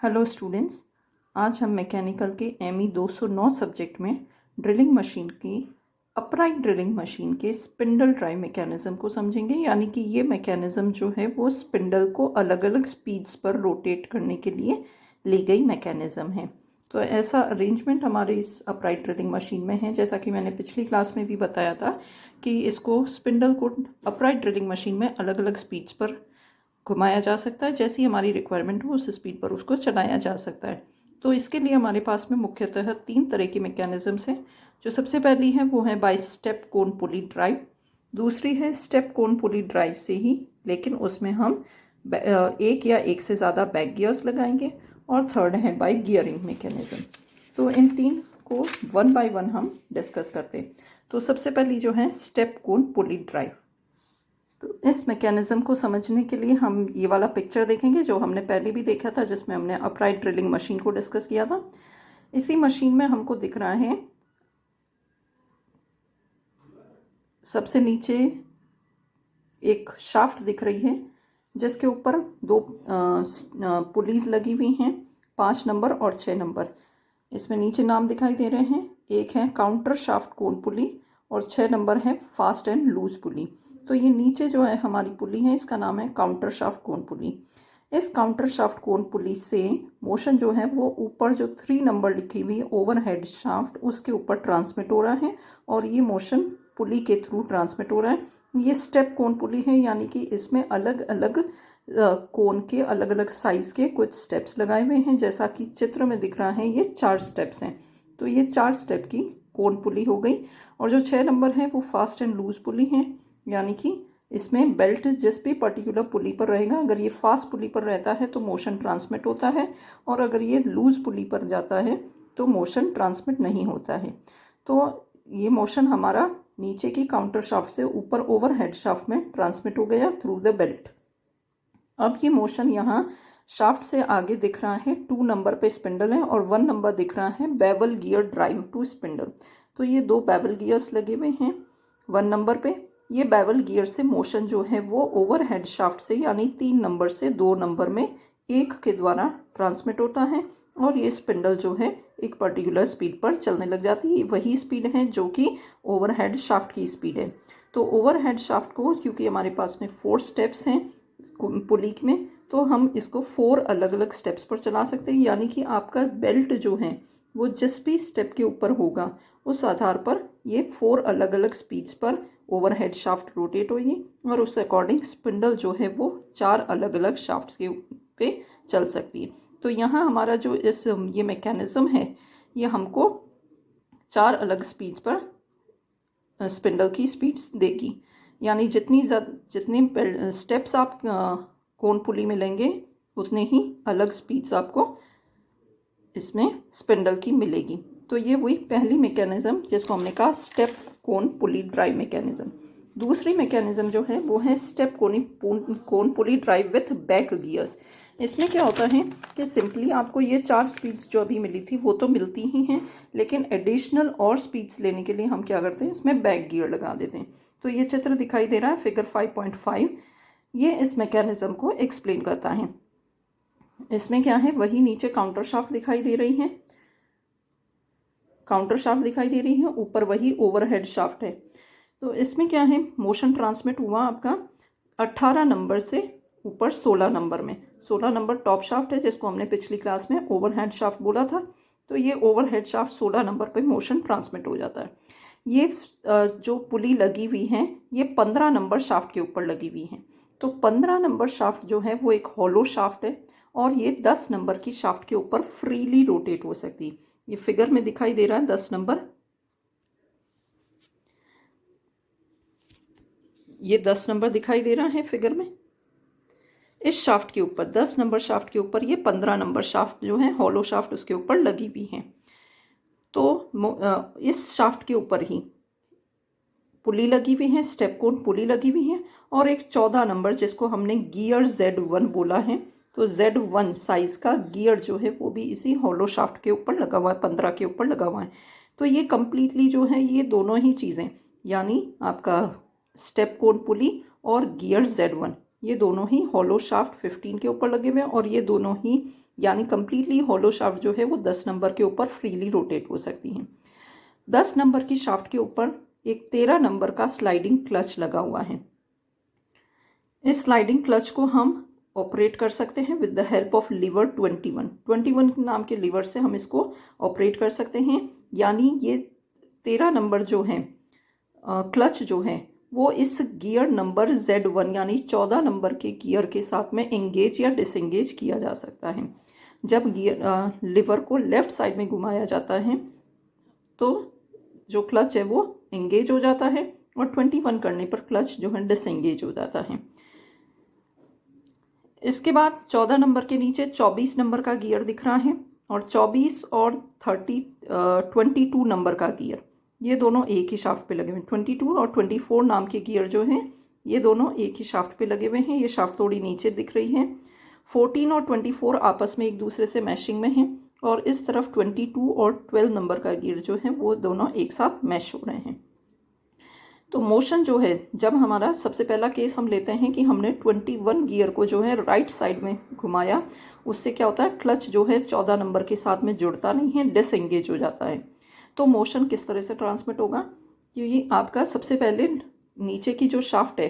Hello students, आज हम mechanical के एमई 209 सब्जेक्ट में ड्रिलिंग मशीन की अपराइट ड्रिलिंग मशीन के स्पिंडल ड्राइव मैकेनिज़्म को समझेंगे। यानी कि ये मैकेनिज़्म जो है वो स्पिंडल को अलग अलग स्पीड्स पर रोटेट करने के लिए ली गई मैकेनिज़्म है। तो ऐसा अरेंजमेंट हमारे इस अपराइट ड्रिलिंग मशीन में है। जैसा कि मैंने पिछली क्लास में भी बताया था कि इसको स्पिंडल को अपराइट ड्रिलिंग मशीन में अलग अलग स्पीड्स पर घुमाया जा सकता है। जैसी हमारी रिक्वायरमेंट हो उस स्पीड पर उसको चलाया जा सकता है। तो इसके लिए हमारे पास में मुख्यतः 3 तरह की मैकेनिज़म्स हैं। जो सबसे पहली है वो है by step cone pulley drive, दूसरी है स्टेप कोन पुली ड्राइव से ही, लेकिन उसमें हम एक या एक से ज़्यादा बैक गियर्स लगाएंगे, और थर्ड है बाई गियरिंग मैकेनिज़्म। तो इन तीन को वन बाय वन हम डिस्कस करते हैं। तो सबसे पहली जो है स्टेप कोन पुली ड्राइव। तो इस मैकेनिज़्म को समझने के लिए हम ये वाला पिक्चर देखेंगे जो हमने पहले भी देखा था, जिसमें हमने अपराइट ड्रिलिंग मशीन को डिस्कस किया था। इसी मशीन में हमको दिख रहा है सबसे नीचे एक शाफ्ट दिख रही है जिसके ऊपर दो पुलीज लगी हुई हैं, 5 नंबर और 6 नंबर। इसमें नीचे नाम दिखाई दे रहे हैं, एक है काउंटर शाफ्ट कोन पुली और 6 नंबर है फास्ट एंड लूज पुली। तो ये नीचे जो है हमारी पुली है, इसका नाम है काउंटर शाफ्ट कोन पुली। इस काउंटर शाफ्ट कोन पुली से मोशन जो है वो ऊपर जो 3 नंबर लिखी हुई ओवरहेड शाफ्ट उसके ऊपर ट्रांसमिट हो रहा है, और ये मोशन पुली के थ्रू ट्रांसमिट हो रहा है। ये स्टेप कोन पुली है, यानी कि इसमें अलग अलग कोन के अलग अलग साइज के कुछ स्टेप्स लगाए हुए हैं। जैसा कि चित्र में दिख रहा है ये 4 स्टेप्स हैं। तो ये 4 स्टेप की कोन पुली हो गई। और जो 6 नंबर है वो फास्ट एंड लूज पुली है, यानी कि इसमें बेल्ट जिस भी पर्टिकुलर पुली पर रहेगा, अगर ये फास्ट पुली पर रहता है तो मोशन ट्रांसमिट होता है, और अगर ये लूज पुली पर जाता है तो मोशन ट्रांसमिट नहीं होता है। तो ये मोशन हमारा नीचे की काउंटर शाफ्ट से ऊपर ओवरहेड शाफ्ट में ट्रांसमिट हो गया थ्रू द बेल्ट। अब ये मोशन यहाँ शाफ्ट से आगे दिख रहा है 2 नंबर पे स्पिंडल है, और 1 नंबर दिख रहा है bevel gear drive to spindle. तो ये 2 बेवल गियर्स लगे हुए हैं 1 नंबर पे। ये बेवल गियर से मोशन जो है वो ओवरहेड शाफ्ट से यानी 3 नंबर से 2 नंबर में एक के द्वारा ट्रांसमिट होता है, और ये स्पिंडल जो है एक पर्टिकुलर स्पीड पर चलने लग जाती है। वही स्पीड है जो कि ओवरहेड शाफ्ट की स्पीड है। तो ओवरहेड शाफ्ट को, क्योंकि हमारे पास में 4 स्टेप्स हैं पुली में, तो हम इसको 4 अलग अलग स्टेप्स पर चला सकते हैं। यानी कि आपका बेल्ट जो है वो जिस भी स्टेप के ऊपर होगा उस आधार पर ये 4 अलग अलग स्पीड्स पर ओवरहेड शाफ्ट रोटेट होगी, और उस अकॉर्डिंग स्पिंडल जो है वो 4 अलग अलग शाफ्ट्स के पे चल सकती है। तो यहाँ हमारा जो ये मैकेनिज्म है ये हमको 4 अलग स्पीड्स पर स्पिंडल की स्पीड्स देगी। यानी जितने स्टेप्स आप कोन पुली में लेंगे उतने ही अलग स्पीड्स आपको इसमें स्पिंडल की मिलेगी। तो ये वही पहली मैकेनिज्म जिसको हमने कहा स्टेप कोन पुली ड्राइव मैकेनिज्म। दूसरी मैकेनिज्म जो है वो है step cone pulley drive with back gears. इसमें क्या होता है कि सिंपली आपको ये 4 स्पीड्स जो अभी मिली थी वो तो मिलती ही हैं, लेकिन एडिशनल और स्पीड्स लेने के लिए हम क्या करते हैं, इसमें बैक गियर लगा देते हैं। तो ये चित्र दिखाई दे रहा है फिगर 5.5, ये इस मैकेनिज्म को एक्सप्लेन करता है। इसमें क्या है, वही नीचे काउंटर शाफ्ट दिखाई दे रही है, काउंटर शाफ्ट दिखाई दे रही है, ऊपर वही ओवरहेड शाफ्ट है। तो इसमें क्या है, मोशन ट्रांसमिट हुआ आपका 18 नंबर से ऊपर 16 नंबर में। 16 नंबर टॉप शाफ्ट है जिसको हमने पिछली क्लास में ओवरहेड शाफ्ट बोला था। तो ये ओवरहेड शाफ्ट 16 नंबर पे मोशन ट्रांसमिट हो जाता है। ये जो पुली लगी हुई है ये 15 नंबर शाफ्ट के ऊपर लगी हुई है। तो 15 नंबर शाफ्ट जो है वो एक हॉलो शाफ्ट है, और ये 10 नंबर की शाफ्ट के ऊपर फ्रीली रोटेट हो सकती है। ये फिगर में दिखाई दे रहा है 10 नंबर, ये 10 नंबर दिखाई दे रहा है फिगर में। इस शाफ्ट के ऊपर 10 नंबर शाफ्ट के ऊपर ये 15 नंबर शाफ्ट जो है हॉलो शाफ्ट उसके ऊपर लगी हुई है। तो इस शाफ्ट के ऊपर ही पुली लगी हुई है, स्टेप कोन पुली लगी हुई है, और एक 14 नंबर जिसको हमने गियर Z1 बोला है। तो Z1 साइज का गियर जो है वो भी इसी हॉलो शाफ्ट के ऊपर लगा हुआ है, 15 के ऊपर लगा हुआ है। तो ये कंप्लीटली जो है ये दोनों ही चीज़ें, यानी आपका स्टेप कोन पुली और गियर Z1 ये दोनों ही हॉलो शाफ्ट 15 के ऊपर लगे हुए हैं, और ये दोनों ही यानी कंप्लीटली हॉलो शाफ्ट जो है वो 10 नंबर के ऊपर फ्रीली रोटेट हो सकती हैं। 10 नंबर की शाफ्ट के ऊपर एक 13 नंबर का स्लाइडिंग क्लच लगा हुआ है। इस स्लाइडिंग क्लच को हम ऑपरेट कर सकते हैं with the help of lever 21 नाम के लीवर से हम इसको ऑपरेट कर सकते हैं। यानी ये 13 नंबर जो है क्लच जो है वो इस गियर नंबर Z1 यानी 14 नंबर के गियर के साथ में एंगेज या डिसएंगेज किया जा सकता है। जब गियर लीवर को लेफ्ट साइड में घुमाया जाता है तो जो क्लच है वो एंगेज हो जाता है और 21 करने पर क्लच जो है डिसएंगेज हो जाता है। इसके बाद 14 नंबर के नीचे 24 नंबर का गियर दिख रहा है और 24 और 22 नंबर का गियर, ये दोनों एक ही शाफ्ट पे लगे हुए हैं। 22 और 24 नाम के गियर जो हैं ये दोनों एक ही शाफ्ट पे लगे हुए हैं। ये शाफ्ट थोड़ी नीचे दिख रही है। 14 और 24 आपस में एक दूसरे से मैशिंग में हैं और इस तरफ 22 और 12 नंबर का गियर जो है वो दोनों एक साथ मैश हो रहे हैं। तो मोशन जो है, जब हमारा सबसे पहला केस हम लेते हैं कि हमने 21 गियर को जो है राइट साइड में घुमाया, उससे क्या होता है क्लच जो है 14 नंबर के साथ में जुड़ता नहीं है, डिसएंगेज हो जाता है। तो मोशन किस तरह से ट्रांसमिट होगा, क्योंकि आपका सबसे पहले नीचे की जो शाफ्ट है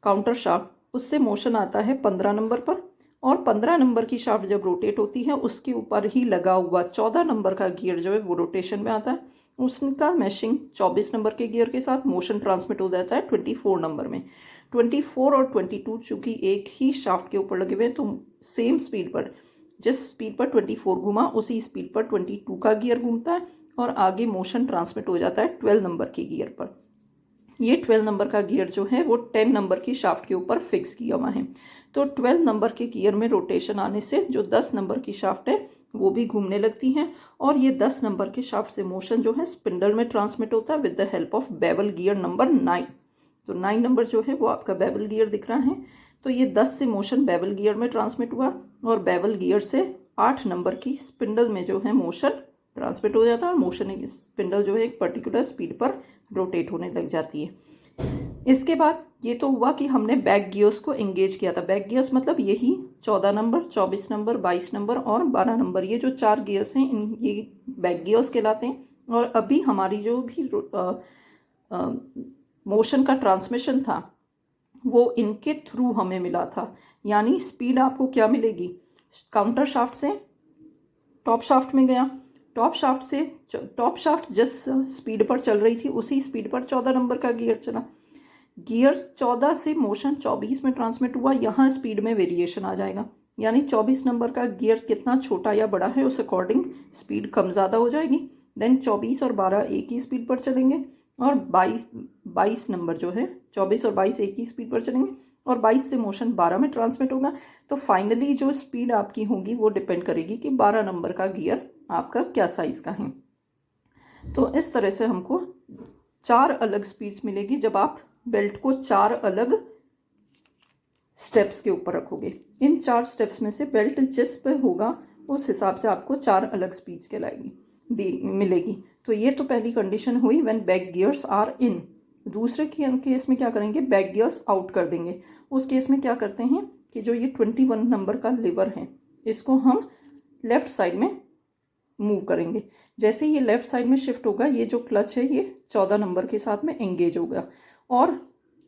काउंटर शाफ्ट, उससे मोशन आता है 15 नंबर पर और 15 नंबर की शाफ्ट जब रोटेट होती है उसके ऊपर ही लगा हुआ 14 नंबर का गियर जो है वो रोटेशन में आता है। उसका मैशिंग 24 नंबर के गियर के साथ मोशन ट्रांसमिट हो जाता है 24 नंबर में। 24 और 22 चूंकि एक ही शाफ्ट के ऊपर लगे हुए हैं तो सेम स्पीड पर, जिस स्पीड पर 24 घुमा उसी स्पीड पर 22 का गियर घूमता है और आगे मोशन ट्रांसमिट हो जाता है 12 नंबर के गियर पर। ये 12 नंबर का गियर जो है वो 10 नंबर की शाफ्ट के ऊपर फिक्स किया हुआ है। तो 12 नंबर के गियर में रोटेशन आने से जो 10 नंबर की शाफ्ट है वो भी घूमने लगती हैं और ये 10 नंबर के शाफ्ट से मोशन जो है स्पिंडल में ट्रांसमिट होता है with the help of bevel gear number 9। तो 9 नंबर जो है वो आपका बेवल गियर दिख रहा है। तो ये 10 से मोशन बेवल गियर में ट्रांसमिट हुआ और बेवल गियर से 8 नंबर की स्पिंडल में जो है मोशन ट्रांसमिट हो जाता है और मोशन स्पिंडल जो है एक पर्टिकुलर स्पीड पर रोटेट होने लग जाती है। इसके बाद ये तो हुआ कि हमने बैक गियर्स को एंगेज किया था। बैक गियर्स मतलब यही 14 नंबर, 24 नंबर, 22 नंबर और 12 नंबर, ये जो 4 गियर्स हैं इन ये बैक गियर्स कहलाते हैं। और अभी हमारी जो भी मोशन का ट्रांसमिशन था वो इनके थ्रू हमें मिला था। यानी स्पीड आपको क्या मिलेगी, काउंटर शाफ्ट से टॉप शाफ्ट में गया, टॉप शाफ्ट जिस स्पीड पर चल रही थी उसी स्पीड पर 14 नंबर का गियर चला। गियर 14 से मोशन 24 में ट्रांसमिट हुआ, यहाँ स्पीड में वेरिएशन आ जाएगा। यानी 24 नंबर का गियर कितना छोटा या बड़ा है उस अकॉर्डिंग स्पीड कम ज़्यादा हो जाएगी। देन 24 और 12 एक ही स्पीड पर चलेंगे और 22 नंबर जो है 24 और 22 एक ही स्पीड पर चलेंगे और 22 से मोशन 12 में ट्रांसमिट होगा। तो फाइनली जो स्पीड आपकी होगी वो डिपेंड करेगी कि 12 नंबर का गियर आपका क्या साइज का है। तो इस तरह से हमको 4 अलग स्पीड्स मिलेगी जब आप बेल्ट को 4 अलग स्टेप्स के ऊपर रखोगे। इन 4 स्टेप्स में से बेल्ट जिस पे होगा उस हिसाब से आपको 4 अलग स्पीड्स कहलाएगी मिलेगी। तो ये तो पहली कंडीशन हुई when back gears are in. दूसरे केस में क्या करेंगे, बैक गियर्स आउट कर देंगे। उस केस में क्या करते हैं कि जो ये 21 नंबर का लीवर है इसको हम लेफ्ट साइड में मूव करेंगे। जैसे ये लेफ्ट साइड में शिफ्ट होगा ये जो क्लच है ये 14 नंबर के साथ में एंगेज होगा और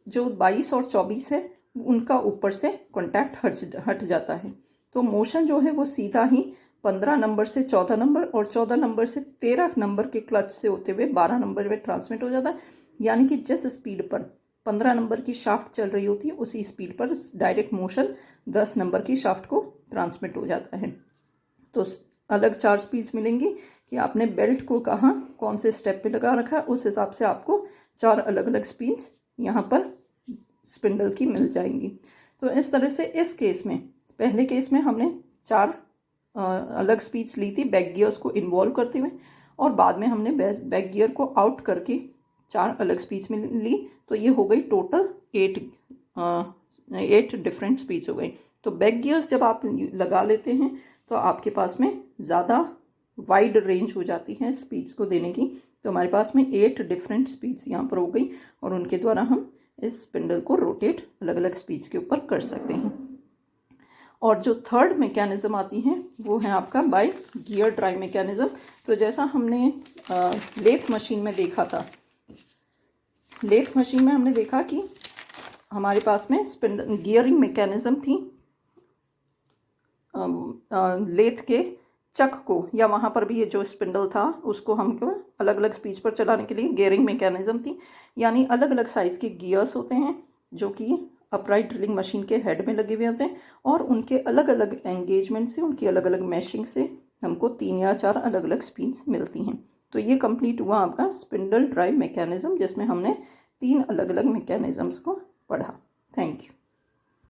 जो 22 और 24 है उनका ऊपर से कॉन्टैक्ट हट जाता है। तो मोशन जो है वो सीधा ही 15 नंबर से 14 नंबर और 14 नंबर से 13 नंबर के क्लच से होते हुए 12 नंबर में ट्रांसमिट हो जाता है। यानी कि जिस स्पीड पर 15 नंबर की शाफ्ट चल रही होती है उसी स्पीड पर डायरेक्ट मोशन 10 नंबर की शाफ्ट को ट्रांसमिट हो जाता है। तो अलग 4 स्पीड्स मिलेंगी कि आपने बेल्ट को कहाँ कौन से स्टेप पे लगा रखा है, उस हिसाब से आपको 4 अलग अलग स्पीड्स यहाँ पर स्पिंडल की मिल जाएंगी। तो इस तरह से इस केस में, पहले केस में हमने 4 अलग स्पीड्स ली थी बैक गियर्स को इन्वॉल्व करते हुए और बाद में हमने बैक गियर को आउट करके 4 अलग स्पीड्स में ली। तो ये हो गई टोटल 8 डिफरेंट स्पीड्स हो गई। तो बैक गियर्स जब आप लगा लेते हैं तो आपके पास में ज़्यादा वाइड रेंज हो जाती है स्पीड्स को देने की। तो हमारे पास में 8 डिफरेंट स्पीड्स यहाँ पर हो गई और उनके द्वारा हम इस स्पिंडल को रोटेट अलग अलग स्पीड्स के ऊपर कर सकते हैं। और जो थर्ड मैकेनिज़्म आती है वो है आपका बाय गियर ड्राइव मैकेनिज़्म। तो जैसा हमने लेथ मशीन में देखा था, लेथ मशीन में हमने देखा कि हमारे पास में स्पिंडल गियरिंग मैकेनिज़्म थी लेथ के चक को, या वहाँ पर भी ये जो स्पिंडल था उसको हमको अलग अलग स्पीड पर चलाने के लिए गियरिंग मैकेनिज़्म थी। यानी अलग अलग साइज़ के गियर्स होते हैं जो कि अपराइट ड्रिलिंग मशीन के हेड में लगे हुए होते हैं, और उनके अलग अलग एंगेजमेंट से, उनकी अलग अलग मैशिंग से हमको 3 या 4 अलग अलग स्पीड्स मिलती हैं। तो ये कंप्लीट हुआ आपका स्पिंडल ड्राइव मैकेनिज़्म, जिसमें हमने 3 अलग अलग मैकेनिज़म्स को पढ़ा। Thank you.